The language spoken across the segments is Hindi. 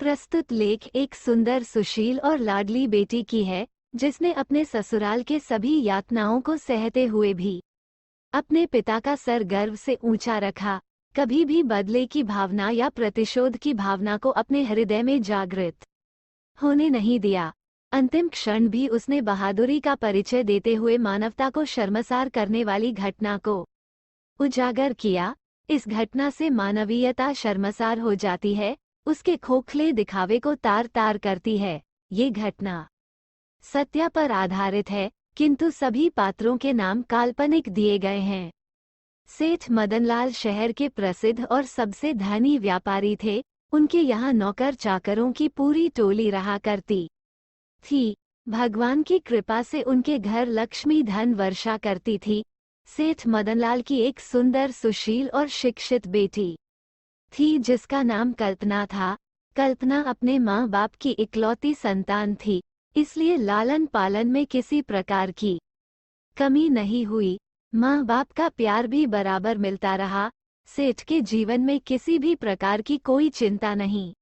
प्रस्तुत लेख एक सुंदर, सुशील और लाडली बेटी की है, जिसने अपने ससुराल के सभी यातनाओं को सहते हुए भी अपने पिता का सर गर्व से ऊंचा रखा, कभी भी बदले की भावना या प्रतिशोध की भावना को अपने हृदय में जागृत होने नहीं दिया। अंतिम क्षण भी उसने बहादुरी का परिचय देते हुए मानवता को शर्मसार करने वाली घटना को उजागर किया। इस घटना से मानवीयता शर्मसार हो जाती है, उसके खोखले दिखावे को तार तार करती है। ये घटना सत्य पर आधारित है, किंतु सभी पात्रों के नाम काल्पनिक दिए गए हैं। सेठ मदनलाल शहर के प्रसिद्ध और सबसे धनी व्यापारी थे। उनके यहाँ नौकर चाकरों की पूरी टोली रहा करती थी। भगवान की कृपा से उनके घर लक्ष्मी धन वर्षा करती थी। सेठ मदनलाल की एक सुंदर, सुशील और शिक्षित बेटी थी, जिसका नाम कल्पना था। कल्पना अपने माँ बाप की इकलौती संतान थी, इसलिए लालन पालन में किसी प्रकार की कमी नहीं हुई। माँ बाप का प्यार भी बराबर मिलता रहा। सेठ के जीवन में किसी भी प्रकार की कोई चिंता नहीं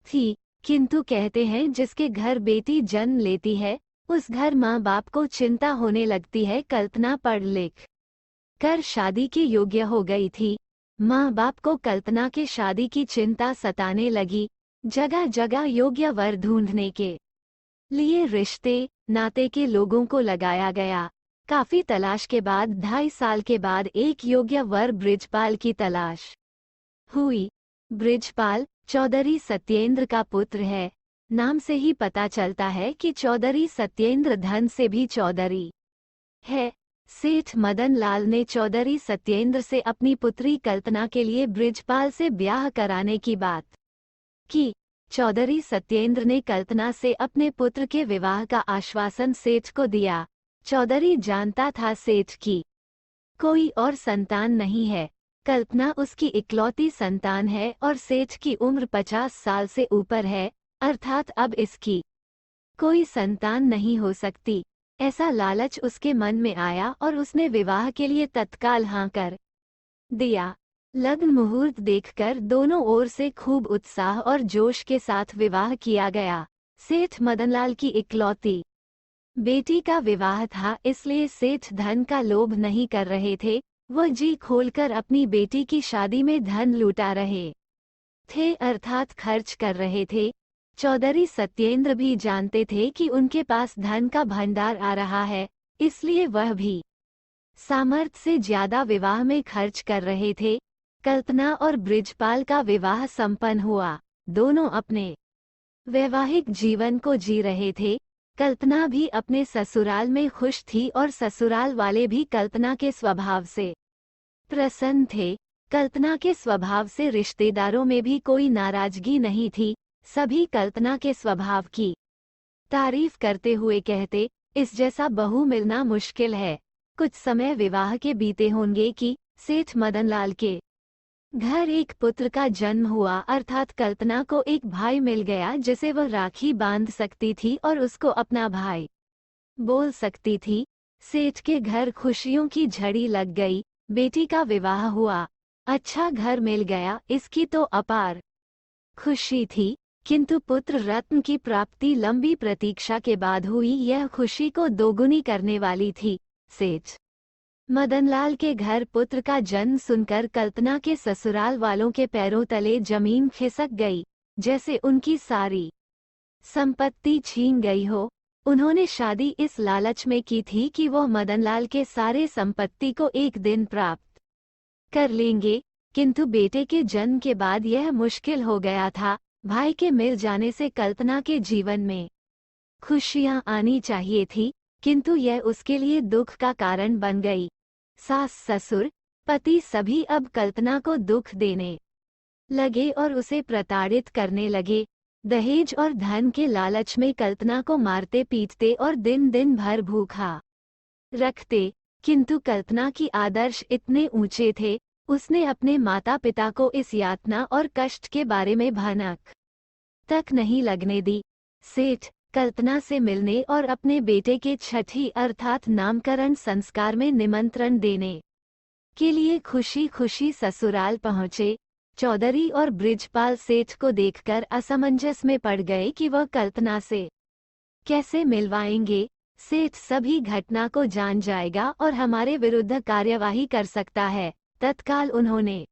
थी, किंतु कहते हैं जिसके घर बेटी जन्म लेती है, उस घर माँ बाप को चिंता होने लगती है। कल्पना पढ़ लिख कर शादी के योग्य हो गई थी। माँ बाप को कल्पना के शादी की चिंता सताने लगी। जगह जगह योग्य वर ढूंढने के लिए रिश्ते नाते के लोगों को लगाया गया। काफी तलाश के बाद 2.5 साल के बाद एक योग्य वर बृजपाल की तलाश हुई। बृजपाल चौधरी सत्येंद्र का पुत्र है। नाम से ही पता चलता है कि चौधरी सत्येंद्र धन से भी चौधरी है। सेठ मदन लाल ने चौधरी सत्येंद्र से अपनी पुत्री कल्पना के लिए बृजपाल से ब्याह कराने की बात की। चौधरी सत्येंद्र ने कल्पना से अपने पुत्र के विवाह का आश्वासन सेठ को दिया। चौधरी जानता था सेठ की कोई और संतान नहीं है। कल्पना उसकी इकलौती संतान है और सेठ की उम्र 50 साल से ऊपर है, अर्थात अब इसकी कोई संतान नहीं हो सकती। ऐसा लालच उसके मन में आया और उसने विवाह के लिए तत्काल हाँ कर दिया। लग्न मुहूर्त देखकर दोनों ओर से खूब उत्साह और जोश के साथ विवाह किया गया। सेठ मदनलाल की इकलौती बेटी का विवाह था, इसलिए सेठ धन का लोभ नहीं कर रहे थे। वह जी खोलकर अपनी बेटी की शादी में धन लुटा रहे थे, अर्थात खर्च कर रहे थे। चौधरी सत्येंद्र भी जानते थे कि उनके पास धन का भंडार आ रहा है, इसलिए वह भी सामर्थ्य से ज्यादा विवाह में खर्च कर रहे थे। कल्पना और बृजपाल का विवाह संपन्न हुआ। दोनों अपने वैवाहिक जीवन को जी रहे थे। कल्पना भी अपने ससुराल में खुश थी और ससुराल वाले भी कल्पना के स्वभाव से प्रसन्न थे। कल्पना के स्वभाव से रिश्तेदारों में भी कोई नाराजगी नहीं थी। सभी कल्पना के स्वभाव की तारीफ करते हुए कहते, इस जैसा बहू मिलना मुश्किल है। कुछ समय विवाह के बीते होंगे कि सेठ मदनलाल के घर एक पुत्र का जन्म हुआ, अर्थात कल्पना को एक भाई मिल गया जिसे वह राखी बांध सकती थी और उसको अपना भाई बोल सकती थी। सेठ के घर खुशियों की झड़ी लग गई। बेटी का विवाह हुआ, अच्छा घर मिल गया, इसकी तो अपार खुशी थी। किंतु पुत्र रत्न की प्राप्ति लंबी प्रतीक्षा के बाद हुई। यह खुशी को दोगुनी करने वाली थी। सेठ मदनलाल के घर पुत्र का जन्म सुनकर कल्पना के ससुराल वालों के पैरों तले जमीन खिसक गई, जैसे उनकी सारी संपत्ति छीन गई हो। उन्होंने शादी इस लालच में की थी कि वह मदनलाल के सारे संपत्ति को एक दिन प्राप्त कर लेंगे, किंतु बेटे के जन्म के बाद यह मुश्किल हो गया था। भाई के मिल जाने से कल्पना के जीवन में खुशियां आनी चाहिए थी, किंतु यह उसके लिए दुख का कारण बन गई। सास ससुर पति सभी अब कल्पना को दुख देने लगे और उसे प्रताड़ित करने लगे। दहेज और धन के लालच में कल्पना को मारते पीटते और दिन दिन भर भूखा रखते, किंतु कल्पना की आदर्श इतने ऊंचे थे, उसने अपने माता पिता को इस यातना और कष्ट के बारे में भनक तक नहीं लगने दी। सेठ कल्पना से मिलने और अपने बेटे के छठी अर्थात नामकरण संस्कार में निमंत्रण देने के लिए खुशी खुशी ससुराल पहुँचे। चौधरी और बृजपाल सेठ को देखकर असमंजस में पड़ गए कि वह कल्पना से कैसे मिलवाएंगे। सेठ सभी घटना को जान जाएगा और हमारे विरुद्ध कार्यवाही कर सकता है। तत्काल उन्होंने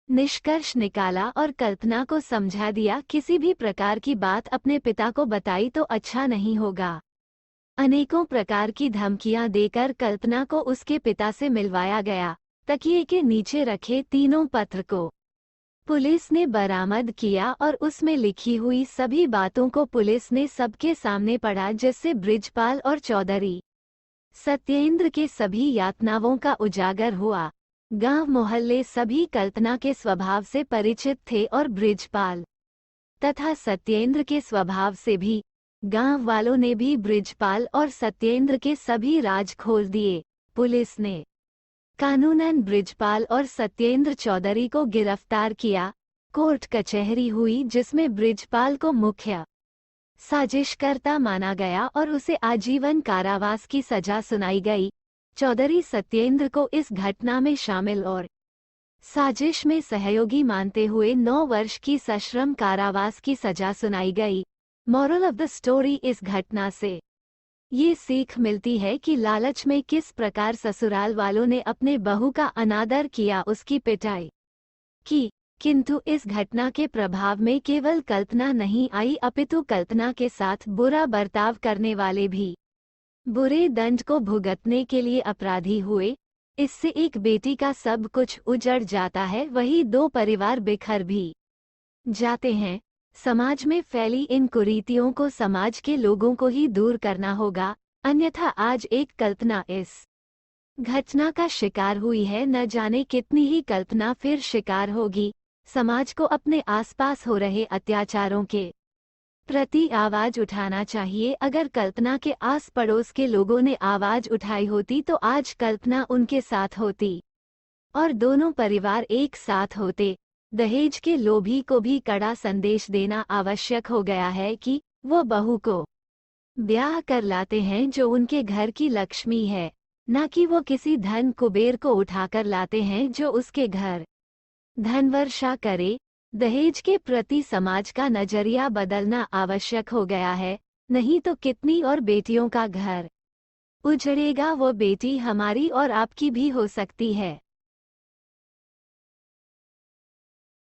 निष्कर्ष निकाला और कल्पना को समझा दिया, किसी भी प्रकार की बात अपने पिता को बताई तो अच्छा नहीं होगा। अनेकों प्रकार की धमकियां देकर कल्पना को उसके पिता से मिलवाया गया। तकिए के नीचे रखे तीनों पत्र को पुलिस ने बरामद किया और उसमें लिखी हुई सभी बातों को पुलिस ने सबके सामने पढ़ा, जिससे बृजपाल और चौधरी सत्येंद्र के सभी यातनाओं का उजागर हुआ। गांव मोहल्ले सभी कल्पना के स्वभाव से परिचित थे और बृजपाल तथा सत्येंद्र के स्वभाव से भी। गांव वालों ने भी बृजपाल और सत्येंद्र के सभी राज खोल दिए। पुलिस ने कानूनन बृजपाल और सत्येंद्र चौधरी को गिरफ्तार किया। कोर्ट कचहरी हुई, जिसमें बृजपाल को मुख्य साजिशकर्ता माना गया और उसे आजीवन कारावास की सजा सुनाई गई। चौधरी सत्येंद्र को इस घटना में शामिल और साजिश में सहयोगी मानते हुए 9 वर्ष की सश्रम कारावास की सजा सुनाई गई। मॉरल ऑफ द स्टोरी, इस घटना से ये सीख मिलती है कि लालच में किस प्रकार ससुराल वालों ने अपने बहू का अनादर किया, उसकी पिटाई की। किंतु इस घटना के प्रभाव में केवल कल्पना नहीं आई, अपितु कल्पना के साथ बुरा बर्ताव करने वाले भी बुरे दंड को भुगतने के लिए अपराधी हुए। इससे एक बेटी का सब कुछ उजड़ जाता है, वही 2 परिवार बिखर भी जाते हैं। समाज में फैली इन कुरीतियों को समाज के लोगों को ही दूर करना होगा, अन्यथा आज एक कल्पना इस घटना का शिकार हुई है, न जाने कितनी ही कल्पना फिर शिकार होगी। समाज को अपने आसपास हो रहे अत्याचारों के प्रति आवाज उठाना चाहिए। अगर कल्पना के आस पड़ोस के लोगों ने आवाज उठाई होती तो आज कल्पना उनके साथ होती और दोनों परिवार एक साथ होते। दहेज के लोभी को भी कड़ा संदेश देना आवश्यक हो गया है कि वो बहू को ब्याह कर लाते हैं जो उनके घर की लक्ष्मी है, न कि वो किसी धन कुबेर को उठाकर लाते हैं जो उसके घर धनवर्षा करे। दहेज के प्रति समाज का नजरिया बदलना आवश्यक हो गया है, नहीं तो कितनी और बेटियों का घर उजड़ेगा। वो बेटी हमारी और आपकी भी हो सकती है।